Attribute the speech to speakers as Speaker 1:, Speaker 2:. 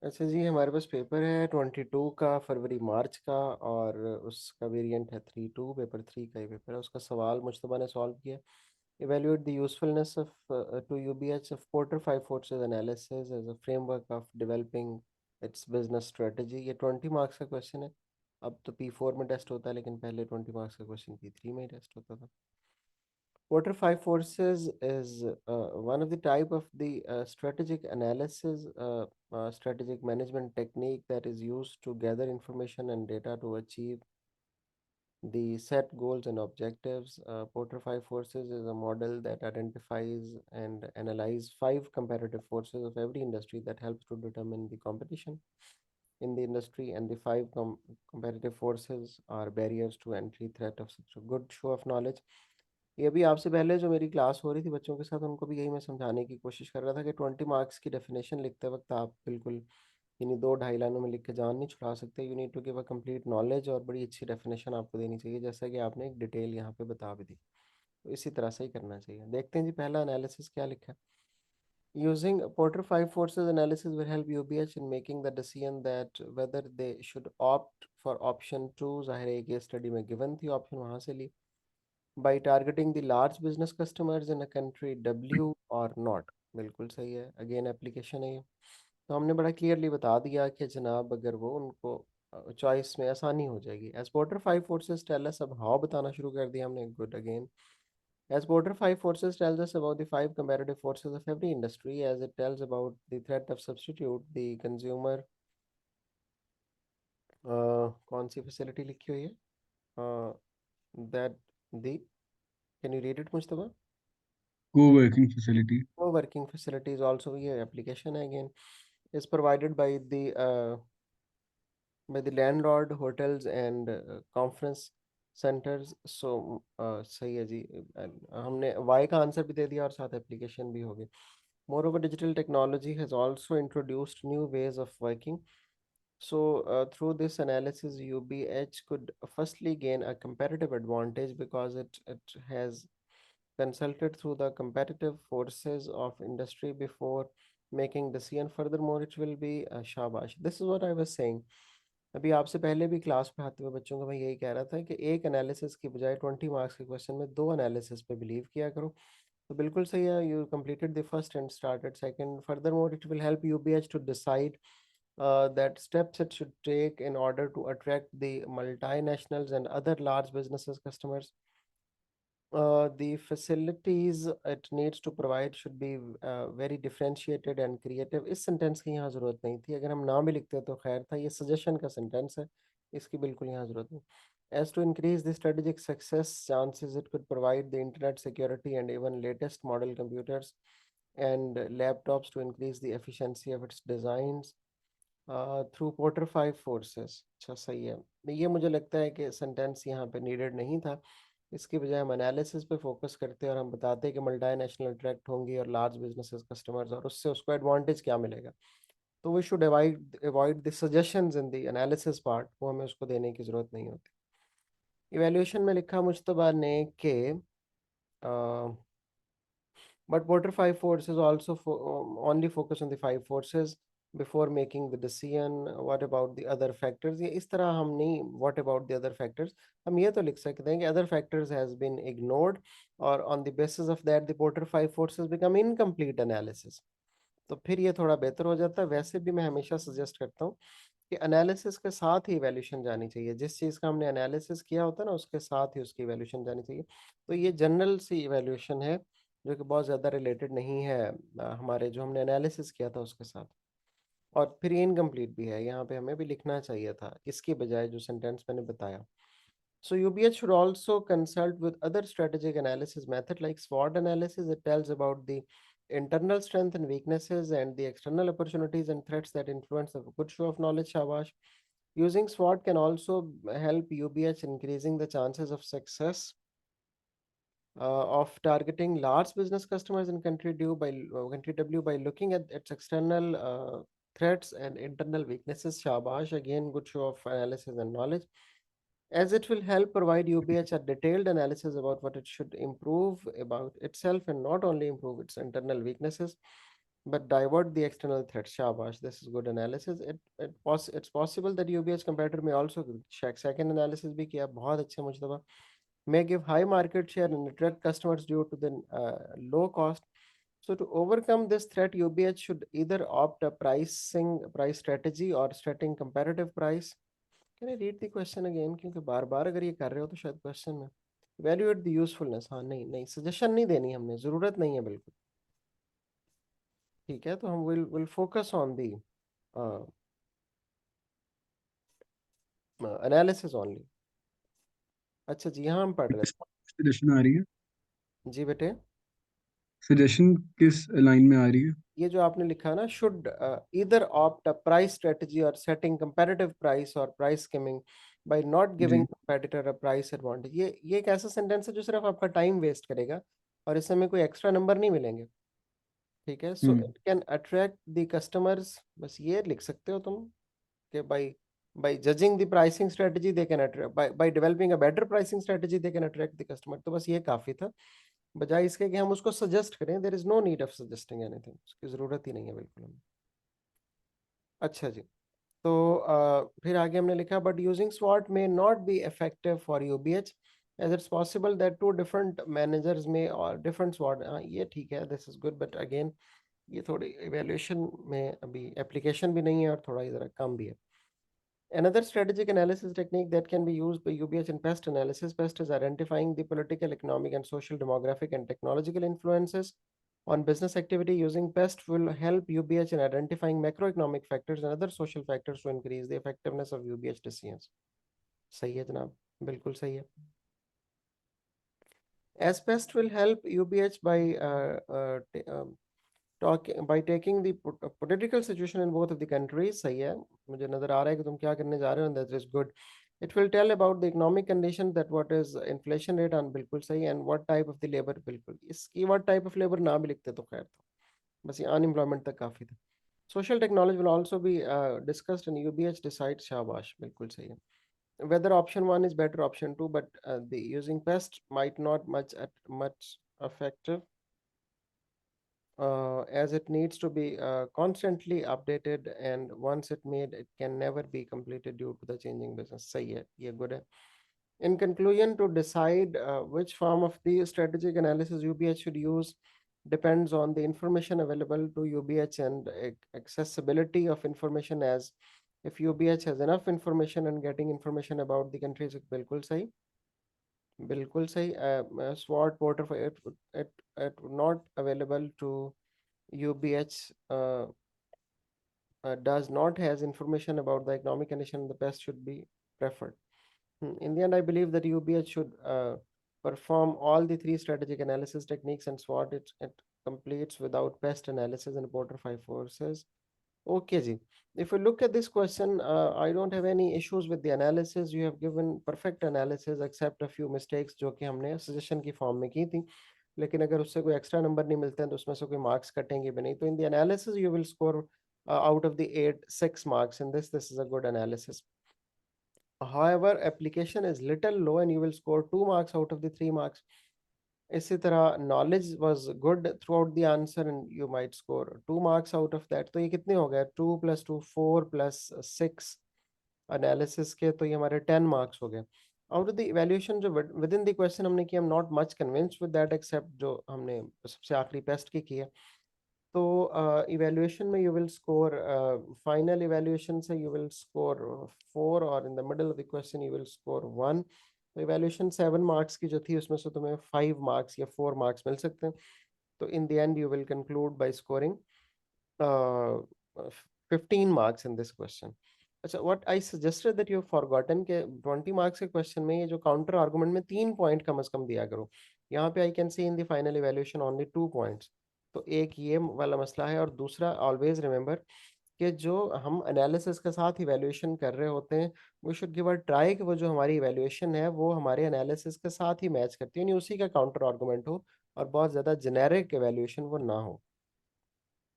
Speaker 1: अच्छा जी, हमारे पास पेपर है 22 का, फरवरी मार्च का, और उसका वेरिएंट है 3-2, पेपर 3 का ही पेपर है। उसका सवाल मुश्तबा ने सॉल्व किया। Evaluate the usefulness of to UBH of Porter 5 forces analysis as a framework of developing its business strategy. ये 20 मार्क्स का क्वेश्चन है। अब तो P4 में टेस्ट होता है, लेकिन पहले 20 मार्क्स का क्वेश्चन P3 में ही टेस्ट होता था। Quarter five forces is one of the type of the strategic analysis, strategic management technique that is used to gather information and data to achieve the set goals and objectives. Porter five forces is a model that identifies and analyzes five comparative forces of every industry that helps to determine the competition in the industry, and the five comparative forces are barriers to entry, threat of such a good show of knowledge. ये भी आपसे पहले जो मेरी class हो रही थी बच्चों के साथ, उनको भी यही मैं समझाने की कोशिश कर रहा था कि 20 मार्क्स की डेफिनेशन लिखते वक्त आप बिल्कुल इन्हीं 2-2.5 लाइनों में लिख के जान नहीं छुड़ा सकते। You need to give a complete knowledge, और बड़ी अच्छी डेफिनेशन आपको देनी चाहिए, जैसा कि आपने एक डिटेल यहाँ पे बता भी दी। तो इसी तरह से ही करना चाहिए। देखते हैं जी, पहला एनालिसिस क्या लिखा है। Using Porter 5 forces analysis will help UBH in making the decision that whether they should opt for option 2। ज़ाहिर है एक ये स्टडी में गिवन थी, ऑप्शन वहाँ से ली। By targeting the large business customers in a country W or not। बिल्कुल सही है, अगेन एप्लीकेशन है ये। तो हमने बड़ा क्लियरली बता दिया कि जनाब अगर वो उनको चॉइस में आसानी हो जाएगी। As Porter five forces tell us, अब हाउ बताना शुरू कर दिया हमने। Good again. As Porter 5 forces tells us about the five comparative forces of every industry, as it tells about the threat of substitute, the consumer, कौन सी facility लिखी हुई है, that the, can you read it Mushtaba?
Speaker 2: Co-working facility.
Speaker 1: Co-working facilities also, ये application है again, is provided by the landlord, hotels and conference centers। So सही है जी। हमने Y का आंसर भी दे दिया और साथ एप्लीकेशन भी हो गई। Moreover, digital technology has also introduced new ways of working. So, through this analysis, UBH could firstly gain a comparative advantage because it has consulted through the competitive forces of industry before making decision. Furthermore, it will be a shabash। This is what I was saying। अभी आपसे पहले भी class पढ़ाते हुए बच्चों को मैं यही कह रहा था कि एक एनालिसिस की बजाय 20 मार्क्स के क्वेश्चन में दो एनालिसिस पे बिलीव किया करो। तो बिल्कुल सही है, you completed the first and started second। Furthermore, it will help UBH to decide that steps it should take in order to attract the multinationals and other large businesses customers। The facilities it needs to provide should be very differentiated and creative। इस sentence की यहाँ ज़रूरत नहीं थी, अगर हम नाम भी लिखते तो खैर था। ये सजेशन का सेंटेंस है, इसकी बिल्कुल यहाँ ज़रूरत नहीं। As to increase the strategic success chances, it could provide the internet security and even latest model computers and laptops to increase the efficiency of its designs through Porter 5 forces। अच्छा सही है। ये मुझे लगता है कि सेंटेंस यहाँ पे नीडेड नहीं था। इसके बजाय हम एनालिसिस पे फोकस करते और हम बताते कि मल्टी नेशनल अट्रैक्ट होंगी और लार्ज बिजनेसेस कस्टमर्स, और उससे उसको एडवांटेज क्या मिलेगा। तो we should avoid avoid the suggestions in the analysis part, वो हमें उसको देने की ज़रूरत नहीं होती। इवैल्यूएशन में लिखा मुश्तबा ने कि but Porter 5 forces also only focus on the five forces before making the decision। What about the other factors? ये इस तरह हम नहीं what about the other factors, हम ये तो लिख सकते हैं कि other factors has been ignored, और on the basis of that the Porter 5 forces become incomplete analysis। तो फिर ये थोड़ा बेहतर हो जाता है। वैसे भी मैं हमेशा सजेस्ट करता हूँ कि एनालिसिस के साथ ही इवैल्यूएशन जानी चाहिए। जिस चीज़ का हमने एनालिसिस किया होता है ना, उसके साथ ही उसकी इवैल्यूएशन जानी चाहिए। तो ये जनरल सी इवैल्यूएशन है, जो कि बहुत ज़्यादा रिलेटेड नहीं है हमारे जो हमने एनालिसिस किया था उसके साथ। और फिर ये इनकम्प्लीट भी है, यहाँ पे हमें भी लिखना चाहिए था इसके बजाय जो सेंटेंस मैंने बताया। So UBH should also consult with other strategic analysis method like SWOT analysis। It tells about the internal strength and weaknesses and the external opportunities and threats that influence a good show of knowledge, shabash। Using SWOT can also help UBH increasing the chances of success of targeting large business customers in country W by looking at its external threats and internal weaknesses, shabash, again good show of analysis and knowledge, as it will help provide UBH a detailed analysis about what it should improve about itself and not only improve its internal weaknesses। but divert the external threat. Shabash, this is good analysis. It's possible that UBS competitor may also check second analysis भी किया बहुत अच्छे मुझतबा may give high market share and attract customers due to the low cost. So to overcome this threat, UBS should either opt a price strategy or setting competitive price. Can I read the question again? क्योंकि बार बार अगर ये कर रहे हो तो शायद question में evaluate the usefulness. हाँ नहीं नहीं सजेशन नहीं देनी हमने ज़रूरत नहीं है बिल्कुल ठीक है तो हम will focus on the analysis only अच्छा जी यहाँ हम पढ़ रहे
Speaker 2: सजेशन आ रही है?
Speaker 1: थे जी बेटे
Speaker 2: सजेशन किस लाइन में आ रही है?
Speaker 1: ये जो आपने लिखा ना should either opt a price strategy और सेटिंग कंपैरेटिव प्राइस और price skimming by not giving
Speaker 2: जी।
Speaker 1: कंपेटिटर अ प्राइस एडवांटेज ये एक ऐसा सेंटेंस है जो सिर्फ आपका टाइम वेस्ट करेगा और इससे हमें कोई एक्स्ट्रा नंबर नहीं मिलेंगे ठीक है so
Speaker 2: hmm.
Speaker 1: It can attract the customers बस ये लिख सकते हो तुम कि by judging the pricing strategy they can attract by developing a better pricing strategy they can attract the customer तो बस ये काफी था बजाय इसके कि हम उसको सजेस्ट करें there is no need of suggesting anything उसकी जरूरत ही नहीं है बिल्कुल हमें अच्छा जी तो फिर आगे हमने लिखा बट यूजिंग स्वॉट may not be effective for UBH as it's possible that two different managers may और डिफरेंट स्वॉट हाँ ये ठीक है this is good but again ये थोड़ी इवेल्युएशन में अभी एप्लीकेशन भी नहीं है और थोड़ा ज़रा कम भी है Another strategic analysis technique that can be used by UBS in pest analysis, pest is identifying the political, economic, and social, demographic, and technological influences on business activity. Using pest will help UBH in identifying macroeconomic factors and other social factors to increase the effectiveness of UBH decisions. सही है जनाब बिल्कुल सही है as pest will help UBH by taking the political situation in both of the countries सही है मुझे नजर आ रहा है कि तुम क्या करने जा रहे हो and that is good it will tell about the economic condition that what is inflation rate on बिल्कुल सही and what type of the labor बिल्कुल इसकी what type of labor ना भी लिखते तो खैर था बस ये unemployment तक काफी था social technology will also be discussed and UBH decides शाबाश बिल्कुल सही है whether option one is better option two but the using pest might not much effective as it needs to be constantly updated and once it made it can never be completed due to the changing business सही है ये good है in conclusion to decide which form of the strategic analysis UBH should use depends on the information available to UBH and accessibility of information as if UBH has enough information and getting information about the countries बिल्कुल सही बिल्कुल सही SWOT portfolio it not available to UBH does not has information about the economic condition, the best should be preferred. In the end, I believe that UBH should perform all the three strategic analysis techniques and SWOT it completes without pest analysis and Porter 5 forces. Okay, ji. If we look at this question, I don't have any issues with the analysis. You have given perfect analysis except a few mistakes जो कि हमने suggestion की form में की थी लेकिन अगर उससे कोई एक्स्ट्रा नंबर नहीं मिलते हैं तो उसमें से कोई मार्क्स कटेंगे भी नहीं तो इन the analysis you will score out of the 8 6 marks in this is a good analysis however application is little low and you will score 2 marks out of the 3 marks इसी तरह knowledge was good throughout the answer and you might score 2 marks out of that तो ये कितने हो गए 2 + 2 4 + 6 analysis के तो ये हमारे 10 मार्क्स हो गए आउट ऑफ द इवैल्यूएशन जो विद इन द क्वेश्चन हमने किया I am not much convinced with that except जो हमने सबसे आखिरी पेस्ट की है तो इवैल्यूएशन में you will score final evaluation से यू विल स्कोर 4 और in the middle of the question you will score 1 तो इवैल्यूएशन 7 मार्क्स की जो थी उसमें से तुम्हें 5 मार्क्स या 4 मार्क्स मिल सकते हैं तो in the end you will conclude bye scoring 15 marks in this question. अच्छा what I suggested that you have forgotten के 20 marks के question में ये जो counter argument में 3 point कम से कम दिया करो यहाँ पे I can see in the final evaluation only 2 points तो एक ये वाला मसला है और दूसरा always remember कि जो हम एनालिसिस के साथ इवैल्यूएशन कर रहे होते हैं we should give a try कि वो जो हमारी इवैल्यूएशन है वो हमारे एनालिसिस के साथ ही मैच करती है यानी उसी का काउंटर आर्गुमेंट हो और बहुत ज़्यादा जेनेरिक इवैल्यूएशन वो ना हो